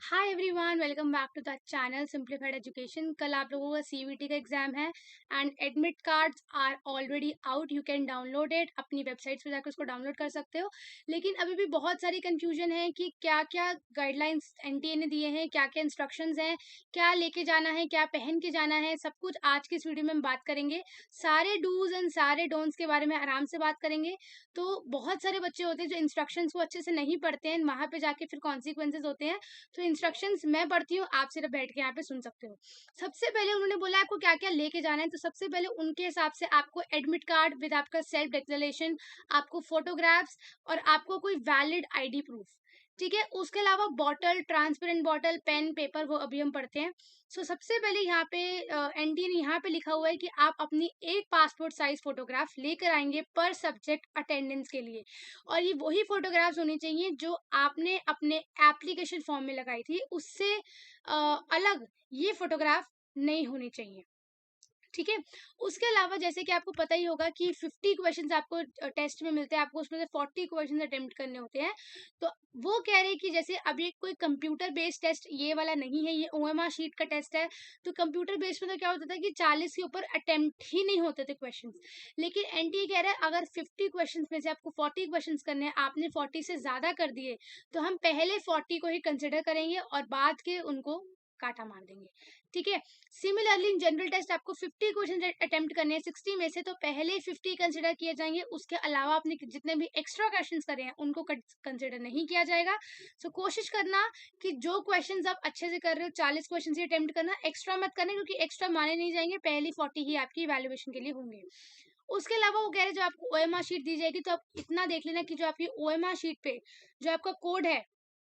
Hi everyone, welcome back to the channel simplified education. कल आप लोगों का सीवीटी का एग्जाम है and admit cards are already out. You can download it, अपनी वेबसाइट पे जाकर उसको डाउनलोड कर सकते हो। लेकिन अभी भी बहुत सारी कंफ्यूजन है कि क्या क्या गाइडलाइंस एनटीए ने दिए हैं, क्या क्या इंस्ट्रक्शंस हैं, क्या लेके जाना है, क्या पहन के जाना है, सब कुछ आज के इस वीडियो में हम बात करेंगे। सारे डूज एंड सारे डोंट्स के बारे में आराम से बात करेंगे। तो बहुत सारे बच्चे होते हैं जो इंस्ट्रक्शंस को अच्छे से नहीं पढ़ते हैं, वहां पे जाके फिर कॉन्सिक्वेंसेज होते हैं। तो इंस्ट्रक्शंस मैं पढ़ती हूँ, आप सिर्फ बैठ के यहाँ पे सुन सकते हो। सबसे पहले उन्होंने बोला आपको क्या क्या लेके जाना है। तो सबसे पहले उनके हिसाब से आपको एडमिट कार्ड विद आपका सेल्फ डिक्लेरेशन, आपको फोटोग्राफ्स और आपको कोई वैलिड आईडी प्रूफ। ठीक है, उसके अलावा bottle, transparent bottle, pen, paper, वो अभी हम पढ़ते हैं। सो सबसे पहले यहाँ पे एनडीए ने यहाँ पे लिखा हुआ है कि आप अपनी एक पासपोर्ट साइज फोटोग्राफ लेकर आएंगे पर सब्जेक्ट अटेंडेंस के लिए। और ये वही फोटोग्राफ्स होनी चाहिए जो आपने अपने एप्लीकेशन फॉर्म में लगाई थी, उससे अलग ये फोटोग्राफ नहीं होनी चाहिए। ठीक है, उसके अलावा जैसे कि आपको पता ही होगा कि 50 क्वेश्चंस आपको टेस्ट में मिलते हैं, आपको उसमें से 40 क्वेश्चंस अटेम्प्ट करने होते हैं। तो वो कह रहे हैं कि जैसे अब ये कोई कंप्यूटर बेस्ड टेस्ट ये वाला नहीं है, ये ओएमआर शीट का टेस्ट है। तो कंप्यूटर बेस्ड में तो क्या होता था कि 40 के ऊपर अटेम्प्ट ही नहीं होते थे क्वेश्चंस। लेकिन एनटीए कह रहा है अगर 50 क्वेश्चंस में से आपको 40 क्वेश्चंस करने हैं, आपने 40 से ज्यादा कर दिए, तो हम पहले 40 को ही कंसिडर करेंगे और बाद के उनको काटा मार देंगे। ठीक है, सिमिलरली जनरल टेस्ट आपको 50 क्वेश्चन अटेम्प्ट करने हैं 60 में से, तो पहले 50 कंसिडर किए जाएंगे, उसके अलावा आपने जितने भी एक्स्ट्रा क्वेश्चंस करे हैं उनको कंसिडर नहीं किया जाएगा। सो कोशिश करना कि जो क्वेश्चंस आप अच्छे से कर रहे हो 40 क्वेश्चन ही अटेम्प्ट करना, एक्स्ट्रा मत करना क्योंकि एक्स्ट्रा माने नहीं जाएंगे, पहली 40 ही आपकी इवैल्यूएशन के लिए होंगे। उसके अलावा वो कह रहे हैं जो आपको ओएमआर शीट दी जाएगी तो आप इतना देख लेना कि जो आपकी ओएमआर शीट पे जो आपका कोड है,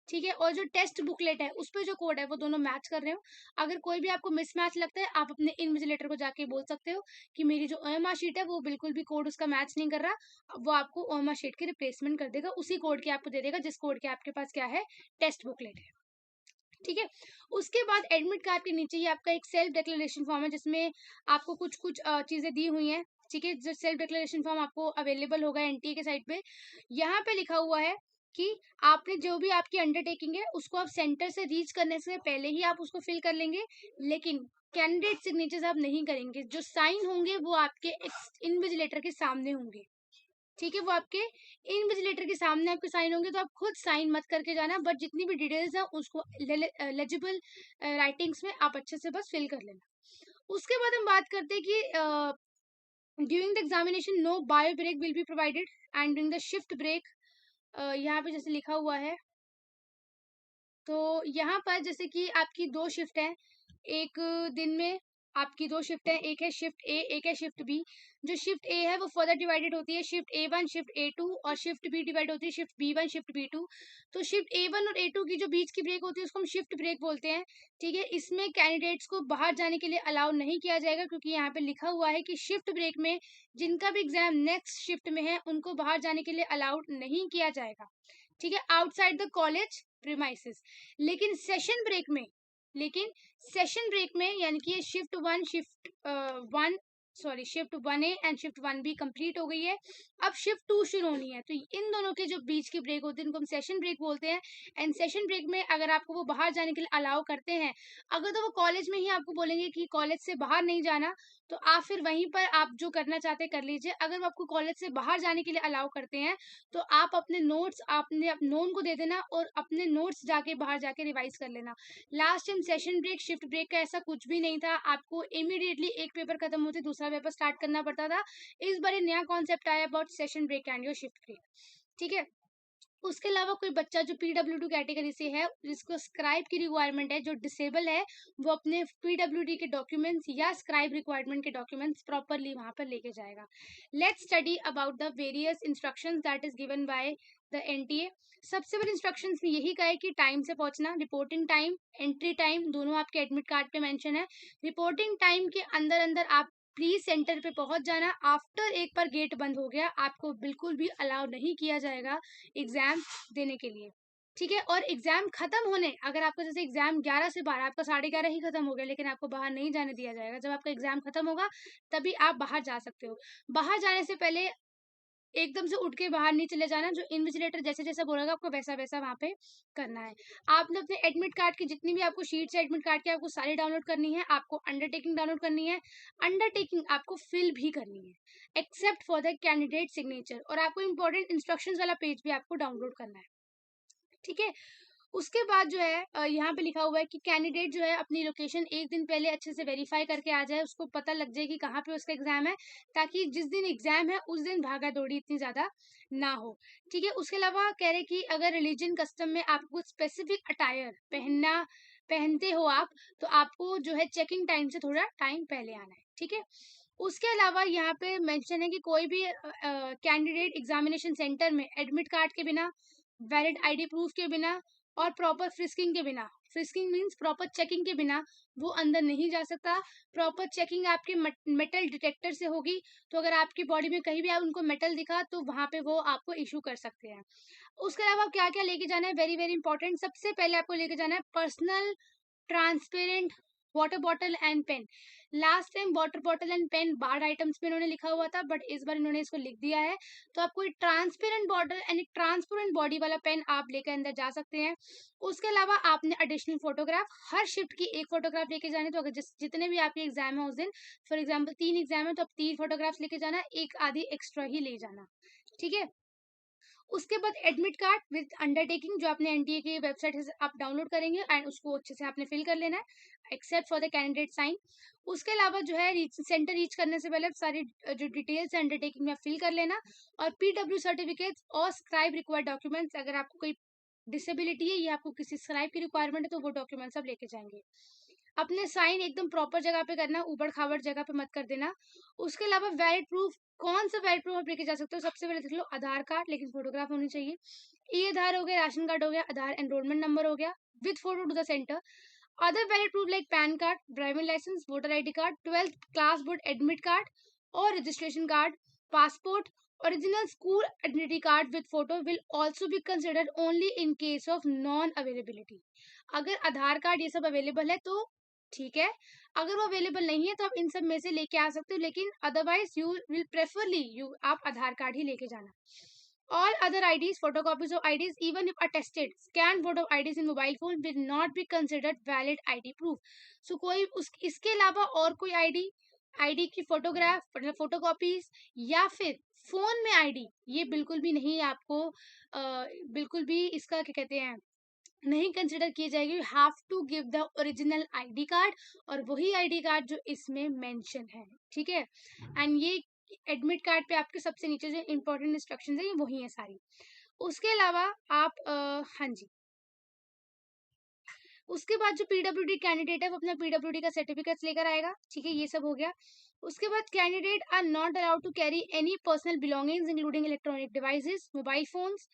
ठीक है, और जो टेस्ट बुकलेट है उस पे जो कोड है वो दोनों मैच कर रहे हो। अगर कोई भी आपको मिसमैच लगता है, आप अपने इन्विजिलेटर को जाके बोल सकते हो कि मेरी जो ओएमआर शीट है वो बिल्कुल भी कोड उसका मैच नहीं कर रहा। वो आपको ओएमआर शीट की रिप्लेसमेंट कर देगा, उसी कोड की आपको दे देगा जिस कोड के आपके पास क्या है, टेस्ट बुकलेट है। ठीक है, उसके बाद एडमिट कार्ड के नीचे ही आपका एक सेल्फ डिक्लेरेशन फॉर्म है जिसमें आपको कुछ कुछ चीजें दी हुई हैं। ठीक है, जो सेल्फ डिक्लेरेशन फॉर्म आपको अवेलेबल होगा एनटीए के साइट पे, यहाँ पे लिखा हुआ है कि आपने जो भी आपकी अंडरटेकिंग है उसको आप सेंटर से रीच करने से पहले ही आप उसको फिल कर लेंगे। लेकिन कैंडिडेट सिग्नेचर्स आप नहीं करेंगे, जो साइन होंगे वो आपके इन्विजिलेटर के सामने होंगे। ठीक है, वो आपके इन्विजिलेटर के सामने आपके साइन होंगे, तो आप खुद साइन मत करके जाना, बट जितनी भी डिटेल्स है उसको लेजिबल राइटिंग्स में आप अच्छे से बस फिल कर लेना। उसके बाद हम बात करते हैं कि during the examination no bio break will be provided and during the shift break, यहाँ पे जैसे लिखा हुआ है, तो यहाँ पर जैसे कि आपकी 2 शिफ्ट है, एक दिन में आपकी 2 शिफ्ट है, एक है शिफ्ट ए, एक है शिफ्ट बी। जो शिफ्ट ए है वो फर्दर डिवाइडेड होती है शिफ्ट ए1, शिफ्ट ए2, और शिफ्ट बी डिवाइड होती है शिफ्ट बी1, शिफ्ट बी2। तो शिफ्ट ए1 और ए2 की जो बीच की ब्रेक होती है उसको हम शिफ्ट ब्रेक बोलते हैं। ठीक है, इसमें कैंडिडेट्स को बाहर जाने के लिए अलाउ नहीं किया जाएगा क्योंकि यहाँ पे लिखा हुआ है कि शिफ्ट ब्रेक में जिनका भी एग्जाम नेक्स्ट शिफ्ट में है उनको बाहर जाने के लिए अलाउड नहीं किया जाएगा। ठीक है, आउटसाइड द कॉलेज प्रीमाइसेस। लेकिन सेशन ब्रेक में यानी कि shift 1 A and shift 1 B complete हो गई है, अब शिफ्ट 2 शुरू होनी है। तो इन दोनों के जो बीच की ब्रेक होती है इनको हम सेशन ब्रेक बोलते हैं। एंड सेशन ब्रेक में अगर आपको वो बाहर जाने के लिए अलाउ करते हैं, अगर तो वो कॉलेज में ही आपको बोलेंगे कि कॉलेज से बाहर नहीं जाना, तो आप फिर वहीं पर आप जो करना चाहते हैं कर लीजिए। अगर वो आपको कॉलेज से बाहर जाने के लिए अलाउ करते हैं, तो आप अपने नोट्स आपने नोन को दे देना और अपने नोट्स जाके बाहर जाके रिवाइज कर लेना। Last time session break, shift break का ऐसा कुछ भी नहीं था, आपको इमीडिएटली एक पेपर खत्म होते दूसरा पेपर स्टार्ट करना पड़ता था। इस बार ये नया कॉन्सेप्ट आया about session break and your shift break. ठीक है, उसके अलावा कोई बच्चा जो पीडब्ल्यूडी कैटेगरी से है, जिसको स्क्राइब की रिक्वायरमेंट है, जो डिसेबल है, वो अपने पीडब्ल्यूडी के डॉक्यूमेंट्स या स्क्राइब रिक्वायरमेंट के डॉक्यूमेंट्स प्रॉपरली वहां पर लेके जाएगा। Let's study about the various instructions that is given by the NTA. सबसे बड़ी इंस्ट्रक्शंस में यही का है कि टाइम से पहुंचना, रिपोर्टिंग टाइम, एंट्री टाइम दोनों आपके एडमिट कार्ड पे मेंशन है। रिपोर्टिंग टाइम के अंदर अंदर आप प्लीज सेंटर पे पहुंच जाना। आफ्टर एक बार गेट बंद हो गया आपको बिल्कुल भी अलाउ नहीं किया जाएगा एग्जाम देने के लिए। ठीक है, और एग्जाम खत्म होने, अगर आपका जैसे एग्जाम 11 से 12, आपका 11:30 ही खत्म हो गया लेकिन आपको बाहर नहीं जाने दिया जाएगा। जब आपका एग्जाम खत्म होगा तभी आप बाहर जा सकते हो। बाहर जाने से पहले एकदम से उठ के बाहर नहीं चले जाना, जो इन्विजिलेटर जैसे जैसा बोलेगा आपको वैसा वैसा वहाँ पे करना है। आपने अपने एडमिट कार्ड की जितनी भी आपको शीट्स है एडमिट कार्ड की, आपको सारी डाउनलोड करनी है। आपको अंडरटेकिंग डाउनलोड करनी है, अंडरटेकिंग आपको फिल भी करनी है except for the candidate signature, और आपको इंपॉर्टेंट इंस्ट्रक्शंस वाला पेज भी आपको डाउनलोड करना है। ठीक है, उसके बाद जो है यहाँ पे लिखा हुआ है कि कैंडिडेट जो है अपनी लोकेशन एक दिन पहले अच्छे से वेरीफाई करके आ जाए, उसको पता लग जाए कि कहाँ पे उसका एग्जाम है, ताकि जिस दिन एग्जाम है उस दिन भागा दौड़ी इतनी ज्यादा ना हो। ठीक है, उसके अलावा कह रहे कि अगर रिलीजन कस्टम में आपको स्पेसिफिक अटायर पहनते हो आप, तो आपको जो है चेकिंग टाइम से थोड़ा टाइम पहले आना है। ठीक है, उसके अलावा यहाँ पे मेंशन है कि कोई भी कैंडिडेट एग्जामिनेशन सेंटर में एडमिट कार्ड के बिना, वैलिड आईडी प्रूफ के बिना और प्रॉपर फ्रिस्किंग के बिना, फ्रिस्किंग मींस प्रॉपर चेकिंग के बिना वो अंदर नहीं जा सकता। प्रॉपर चेकिंग आपके मेटल डिटेक्टर से होगी, तो अगर आपकी बॉडी में कहीं भी आप उनको मेटल दिखा तो वहां पे वो आपको इशू कर सकते हैं। उसके अलावा क्या क्या लेके जाना है, वेरी वेरी इंपॉर्टेंट, सबसे पहले आपको लेके जाना है personal transparent water bottle and pen. Last time water bottle and pen barred items में इन्होंने लिखा हुआ था, बट इस बार इन्होंने इसको लिख दिया है। तो आपको एक ट्रांसपेरेंट बॉटल एंड एक ट्रांसपेरेंट बॉडी वाला पेन आप लेकर अंदर जा सकते हैं। उसके अलावा आपने एडिशनल फोटोग्राफ, हर शिफ्ट की एक फोटोग्राफ लेके जाने, तो अगर जितने भी आपके एग्जाम है उस दिन, फॉर एग्जाम्पल 3 एग्जाम है तो आप 3 फोटोग्राफ्स लेके जाना, एक आधी एक्स्ट्रा ही ले जाना। ठीक है, उसके बाद एडमिट कार्ड विद अंडरटेकिंग जो आपने एनटीए की वेबसाइट से आप डाउनलोड करेंगे एंड उसको अच्छे से आपने फिल कर लेना है except for the candidate sign. उसके अलावा जो है सेंटर रीच करने से पहले सारी जो डिटेल्स अंडरटेकिंग में फिल कर लेना, और पीडब्ल्यू सर्टिफिकेट्स और स्क्राइब रिक्वायर्ड डॉक्यूमेंट्स, अगर आपको कोई डिसेबिलिटी है या आपको किसी स्क्राइब की रिक्वायरमेंट है तो वो डॉक्यूमेंट्स आप लेके जाएंगे। अपने साइन एकदम प्रॉपर जगह पे करना, ऊबड़ खाबड़ जगह पे मत कर देना। उसके अलावा वैलिड प्रूफ, कौन सा वैलिड प्रूफ आप लेके जा सकते हो, सबसे पहले देख लो आधार कार्ड, लेकिन फोटोग्राफ होनी चाहिए। ई आधार हो गया, राशन कार्ड हो गया, आधार एनरोलमेंट नंबर हो गया with photo to the centre. Other valid proof like PAN card, driving licence, voter ID card, 12th class board admit card और registration card, passport, original school identity card with photo will also be considered only in case of non availability. अगर Aadhaar card ये सब available है तो ठीक है, अगर वो अवेलेबल नहीं है तो आप इन सब में से लेके आ सकते हो, लेकिन otherwise you will preferably you आप आधार कार्ड ही लेके जाना। All other IDs, photocopies of IDs, even if attested, scanned photo of IDs in mobile phone will not be considered valid ID proof. So कोई उस इसके अलावा और कोई आईडी की फोटोग्राफ मतलब फोटोकॉपीज या फिर फोन में आईडी, ये बिल्कुल भी नहीं आपको बिल्कुल भी इसका क्या कहते हैं नहीं कंसिडर की जाएगी। You have to give the original ID card, और वही आईडी कार्ड जो इसमें मेंशन है। ठीक है, एंड ये एडमिट कार्ड पे आपके सबसे नीचे जो इंपॉर्टेंट इंस्ट्रक्शंस है ये वही है सारी। उसके अलावा आप हाँ जी, उसके बाद जो पीडब्ल्यूडी कैंडिडेट है वो अपना पीडब्ल्यूडी का सर्टिफिकेट लेकर आएगा। ठीक है, ये सब हो गया। उसके बाद candidate are not allowed to carry any personal belongings including electronic devices, mobile phones,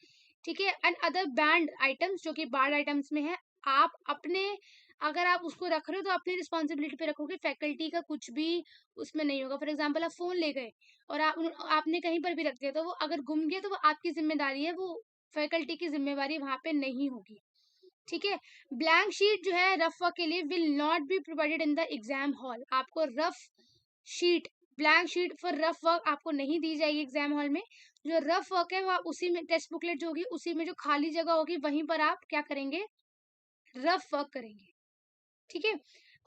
ठीक है, एंड अदर बैंड आइटम्स जो कि बार्ड आइटम्स में है। आप अपने अगर आप उसको रख रहे हो तो अपनी रिस्पॉन्सिबिलिटी पे रखोगे, फैकल्टी का कुछ भी उसमें नहीं होगा। फॉर एग्जाम्पल आप फोन ले गए और आपने कहीं पर भी रख दिया, तो वो अगर गुम गया तो वो आपकी जिम्मेदारी है, वो फैकल्टी की जिम्मेवारी वहां पे नहीं होगी। ठीक है, ब्लैंक शीट जो है रफ वर्क के लिए will not be provided in the exam hall. आपको rough sheet, blank sheet for rough work आपको नहीं दी जाएगी एग्जाम हॉल में। जो रफ वर्क है वो आप उसी में, टेक्स्ट बुकलेट जो होगी उसी में जो खाली जगह होगी वहीं पर आप क्या करेंगे, रफ वर्क करेंगे। ठीक है,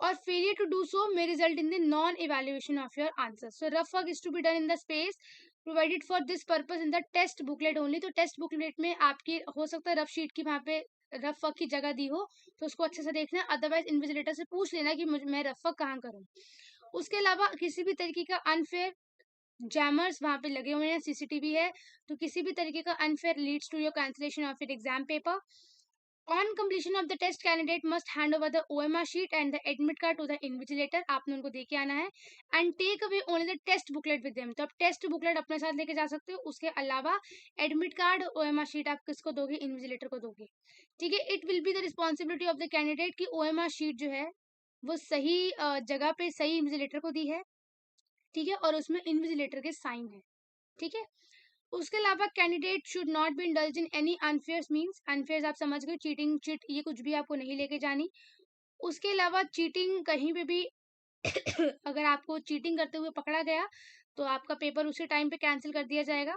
और failure to do so may result in the non evaluation of your answer. So rough work is to be done in the space provided for this purpose in the test booklet only. तो test booklet में आपकी हो सकता है rough sheet की वहां पे rough work की जगह दी हो, तो उसको अच्छे से देखना, अदरवाइज इन्विजिलेटर से पूछ लेना कि मैं रफ वर्क कहाँ करूँ। उसके अलावा किसी भी तरीके का अनफेयर जैमर्स वहां पे लगे हुए हैं, सीसीटीवी है, तो किसी भी तरीके का unfair leads to your cancellation of your exam paper. On completion of the test, candidate must hand over the OMR sheet and the admit card to the invigilator. आपने उनको दे के आना है, and take away only the test booklet with them. तो आप test booklet अपने साथ लेके जा सकते हो, उसके अलावा एडमिट कार्ड OMR शीट आप किसको दोगे, इन्विजिलेटर को दोगे। ठीक है, it will be the responsibility of the candidate की OMR शीट जो है वो सही जगह पे सही इन्विजिलेटर को दी है। ठीक है, और उसमें इन्विजिलेटर के साइन है। ठीक है, उसके अलावा candidate should not be indulge in any unfair means, unfair आप समझ गए, चीटिंग चिट ये कुछ भी आपको नहीं लेके जानी। उसके अलावा चीटिंग कहीं पे भी अगर आपको चीटिंग करते हुए पकड़ा गया तो आपका पेपर उसी टाइम पे कैंसिल कर दिया जाएगा।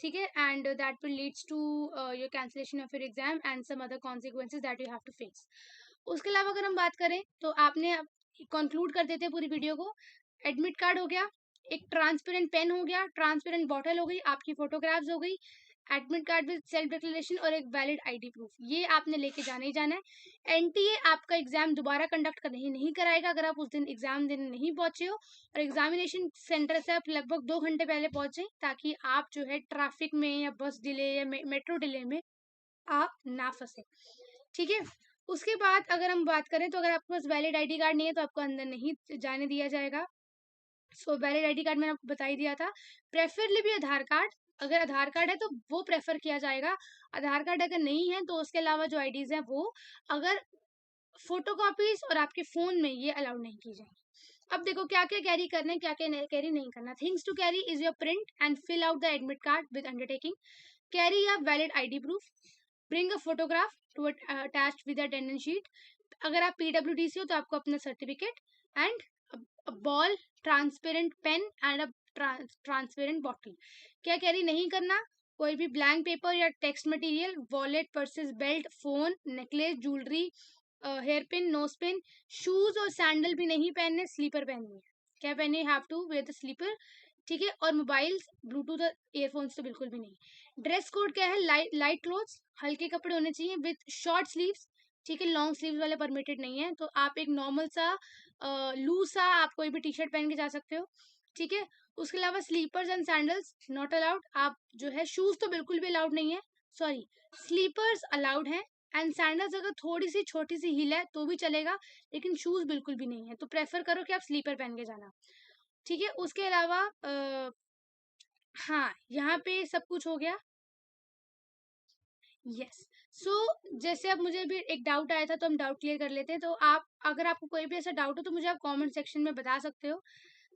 ठीक है, and that will leads to your cancellation of your exam and some other consequences that you have to face. उसके अलावा अगर हम बात करें तो आपने कंक्लूड कर देते हैं पूरी वीडियो को। एडमिट कार्ड हो गया, एक ट्रांसपेरेंट पेन हो गया, ट्रांसपेरेंट बॉटल हो गई, आपकी फोटोग्राफ्स हो गई, admit card with self declaration और एक वैलिड आईडी प्रूफ, ये आपने लेके जाना ही जाना है। एनटीए आपका एग्जाम दोबारा कंडक्ट नहीं कराएगा अगर आप उस दिन एग्जाम देने नहीं पहुंचे हो, और एग्जामिनेशन सेंटर से आप लगभग 2 घंटे पहले पहुंचे ताकि आप जो है ट्रैफिक में या बस डिले या मेट्रो डिले में आप ना फंसे। ठीक है, उसके बाद अगर हम बात करें तो अगर आपके पास वैलिड आईडी कार्ड नहीं है तो आपको अंदर नहीं जाने दिया जाएगा। सो वैलिड आईडी कार्ड मैंने आपको बता ही दिया था। प्रेफरली भी आधार कार्ड, अगर आधार कार्ड है तो वो प्रेफर किया जाएगा। आधार कार्ड अगर नहीं है तो उसके अलावा जो आईडीज हैं वो, अगर फोटोकॉपीज और आपके फोन में, ये अलाउड नहीं की जाएगी। अब देखो क्या क्या कैरी करना है, क्या क्या कैरी नहीं करना। Things to carry is your print and fill out the admit card with undertaking, carry a valid ID proof, bring a photograph to attached with attendance sheet, अगर आप पीडब्ल्यूडी से हो तो आपको अपना certificate, and ball, transparent pen and a transparent bottle. क्या carry नहीं करना, कोई भी ब्लैंक पेपर या text material, wallet, purses, belt, phone, necklace, jewellery, hair pin, nose pin, shoes और सैंडल भी नहीं पहनने, स्लीपर पहननी है। क्या पहने, have to wear the slipper. ठीक है, और मोबाइल्स, ब्लूटूथ और ईयरफोन्स तो बिल्कुल भी नहीं। ड्रेस कोड क्या है, लाइट क्लोथ्स, हल्के कपड़े होने चाहिए विद शॉर्ट स्लीव्स। ठीक है, लॉन्ग स्लीव्स वाले परमिटेड नहीं है, तो आप एक नॉर्मल सा लूज सा आप कोई भी टी शर्ट पहन के जा सकते हो। ठीक है, उसके अलावा slippers and sandals not allowed. आप जो है शूज तो बिल्कुल भी अलाउड नहीं है, सॉरी, स्लीपर्स अलाउड है, एंड सैंडल्स अगर थोड़ी सी छोटी सी हील है तो भी चलेगा, लेकिन शूज बिल्कुल भी नहीं है, तो प्रेफर करो कि आप स्लीपर पहन के जाना। ठीक है, उसके अलावा हाँ, यहाँ पे सब कुछ हो गया। यस, सो जैसे अब मुझे भी एक डाउट आया था तो हम डाउट क्लियर कर लेते हैं। तो आप, अगर आपको कोई भी ऐसा डाउट हो तो मुझे आप कमेंट सेक्शन में बता सकते हो।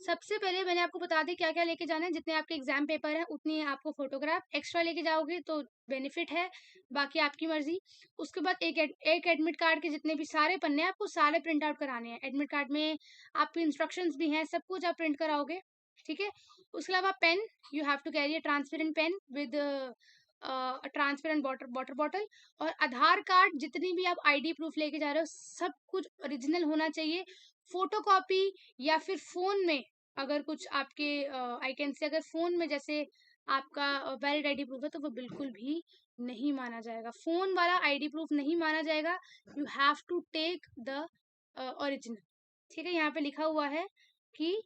सबसे पहले मैंने आपको बता दी क्या क्या लेके जाना है, जितने आपके एग्जाम पेपर हैं उतनी आपको फोटोग्राफ एक्स्ट्रा लेके जाओगे तो बेनिफिट है, बाकी आपकी मर्जी। उसके बाद एक एडमिट कार्ड के जितने भी सारे पन्ने हैं आपको सारे प्रिंट आउट कराने हैं। एडमिट कार्ड में आपकी इंस्ट्रक्शंस भी हैं, सब कुछ आप प्रिंट कराओगे। ठीक है, उसके अलावा pen, you have to carry a transparent pen with transparent water bottle, और आधार कार्ड, जितनी भी आप आईडी प्रूफ लेके जा रहे हो सब कुछ ओरिजिनल होना चाहिए। फोटोकॉपी या फिर फोन में अगर कुछ आपके आई कैन से, अगर फोन में जैसे आपका वैलिड आईडी प्रूफ है तो वो बिल्कुल भी नहीं माना जाएगा, फोन वाला आईडी प्रूफ नहीं माना जाएगा। You have to take the original. ठीक है, यहाँ पे लिखा हुआ है कि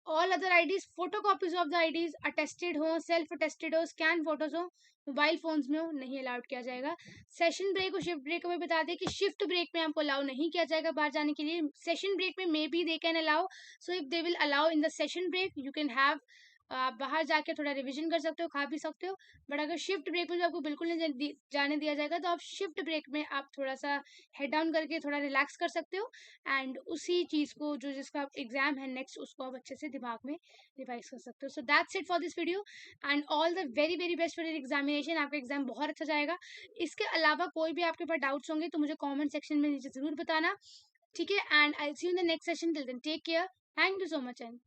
all other IDs, photocopies of the IDs attested हो, सेल्फ अटेस्टेड हो, स्कैन फोटोज हो, मोबाइल फोन्स में हो, नहीं अलाउड किया जाएगा। सेशन ब्रेक और शिफ्ट ब्रेक में बता दें कि शिफ्ट ब्रेक में आपको अलाउ नहीं किया जाएगा बाहर जाने के लिए। सेशन ब्रेक में may be they can allow, so if they will allow in the session break you can have, आप बाहर जाके थोड़ा रिविजन कर सकते हो, खा भी सकते हो। बट अगर शिफ्ट ब्रेक में तो आपको बिल्कुल नहीं जाने दिया जाएगा, तो आप शिफ्ट ब्रेक में आप थोड़ा सा हेड डाउन करके थोड़ा रिलैक्स कर सकते हो, एंड उसी चीज़ को जो जिसका एग्जाम है नेक्स्ट उसको आप अच्छे से दिमाग में रिवाइज कर सकते हो। So that's it for this video, and all the very very best for your examination. आपका एग्जाम बहुत अच्छा जाएगा। इसके अलावा कोई भी आपके पास डाउट्स होंगे तो मुझे कॉमेंट सेक्शन में नीचे जरूर बताना। ठीक है, and I see you in the next session, till then take care, thank you so much and